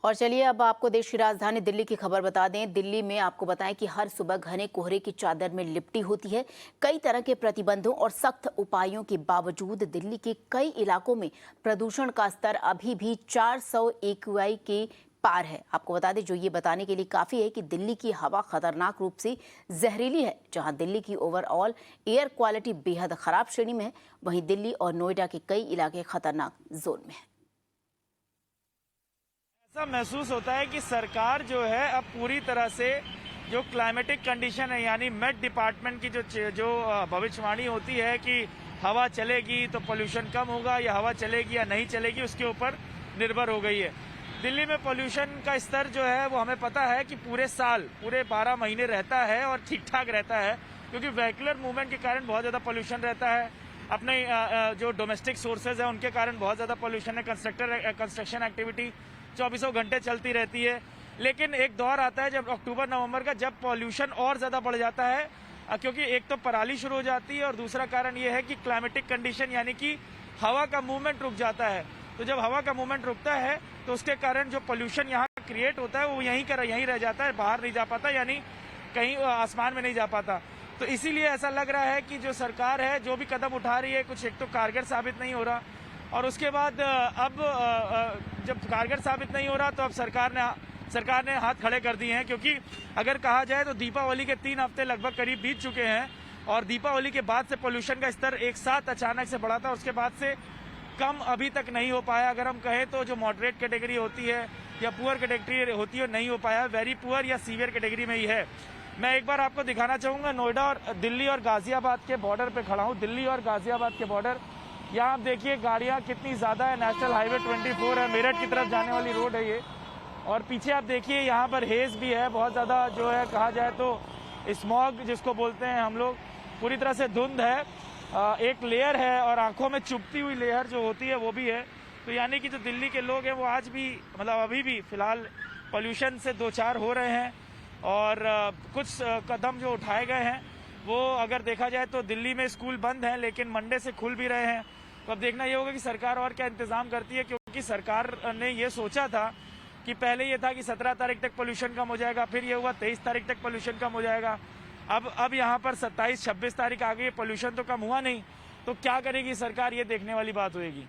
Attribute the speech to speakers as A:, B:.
A: और चलिए अब आपको देश की राजधानी दिल्ली की खबर बता दें। दिल्ली में आपको बताएं कि हर सुबह घने कोहरे की चादर में लिपटी होती है। कई तरह के प्रतिबंधों और सख्त उपायों के बावजूद दिल्ली के कई इलाकों में प्रदूषण का स्तर अभी भी 400 AQI के पार है। आपको बता दें, जो ये बताने के लिए काफी है कि दिल्ली की हवा खतरनाक रूप से जहरीली है। जहां दिल्ली की ओवरऑल एयर क्वालिटी बेहद खराब श्रेणी में है, वहीं दिल्ली और नोएडा के कई इलाके खतरनाक जोन में है।
B: ऐसा महसूस होता है कि सरकार जो है अब पूरी तरह से जो क्लाइमेटिक कंडीशन है, यानी मेट डिपार्टमेंट की जो भविष्यवाणी होती है कि हवा चलेगी तो पोल्यूशन कम होगा या हवा चलेगी या नहीं चलेगी, उसके ऊपर निर्भर हो गई है। दिल्ली में पोल्यूशन का स्तर जो है वो हमें पता है कि पूरे साल पूरे 12 महीने रहता है और ठीक ठाक रहता है, क्योंकि व्हीकुलर मूवमेंट के कारण बहुत ज़्यादा पोल्यूशन रहता है। अपने जो डोमेस्टिक सोर्सेज है उनके कारण बहुत ज़्यादा पोल्यूशन है। कंस्ट्रक्शन एक्टिविटी 24 घंटे चलती रहती है। लेकिन एक दौर आता है जब अक्टूबर नवंबर का, जब पॉल्यूशन और ज़्यादा बढ़ जाता है, क्योंकि एक तो पराली शुरू हो जाती है और दूसरा कारण ये है कि क्लाइमेटिक कंडीशन यानी कि हवा का मूवमेंट रुक जाता है। तो जब हवा का मूवमेंट रुकता है तो उसके कारण जो पोल्यूशन यहाँ क्रिएट होता है वो यहीं रह जाता है, बाहर नहीं जा पाता, यानी कहीं आसमान में नहीं जा पाता। तो इसीलिए ऐसा लग रहा है कि जो सरकार है जो भी कदम उठा रही है, कुछ एक तो कारगर साबित नहीं हो रहा, और उसके बाद अब जब कारगर साबित नहीं हो रहा तो अब सरकार ने हाथ खड़े कर दिए हैं। क्योंकि अगर कहा जाए तो दीपावली के 3 हफ्ते लगभग करीब बीत चुके हैं और दीपावली के बाद से पोल्यूशन का स्तर एक साथ अचानक से बढ़ा था, उसके बाद से कम अभी तक नहीं हो पाया। अगर हम कहें तो जो मॉडरेट कैटेगरी होती है या पुअर कैटेगरी होती है नहीं हो पाया, वेरी पुअर या सीवियर कैटेगरी में ही है। मैं एक बार आपको दिखाना चाहूँगा, नोएडा और दिल्ली और गाजियाबाद के बॉर्डर पे खड़ा हूँ। दिल्ली और गाजियाबाद के बॉर्डर, यहाँ आप देखिए गाड़ियाँ कितनी ज़्यादा है। नेशनल हाईवे 24 है, मेरठ की तरफ जाने वाली रोड है ये। और पीछे आप देखिए यहाँ पर हेज भी है, बहुत ज़्यादा जो है कहा जाए तो स्मॉग जिसको बोलते हैं हम लोग, पूरी तरह से धुंध है, एक लेयर है और आंखों में चुभती हुई लेयर जो होती है वो भी है। तो यानी कि जो दिल्ली के लोग हैं वो आज भी मतलब अभी भी फिलहाल पोल्यूशन से दो चार हो रहे हैं। और कुछ कदम जो उठाए गए हैं वो अगर देखा जाए तो दिल्ली में स्कूल बंद हैं लेकिन मंडे से खुल भी रहे हैं। तो अब देखना ये होगा कि सरकार और क्या इंतजाम करती है, क्योंकि सरकार ने ये सोचा था कि पहले ये था कि 17 तारीख तक पोल्यूशन कम हो जाएगा, फिर ये हुआ 23 तारीख तक पोल्यूशन कम हो जाएगा। अब यहाँ पर 27-26 तारीख आ गई, पोल्यूशन तो कम हुआ नहीं। तो क्या करेगी सरकार, ये देखने वाली बात होगी।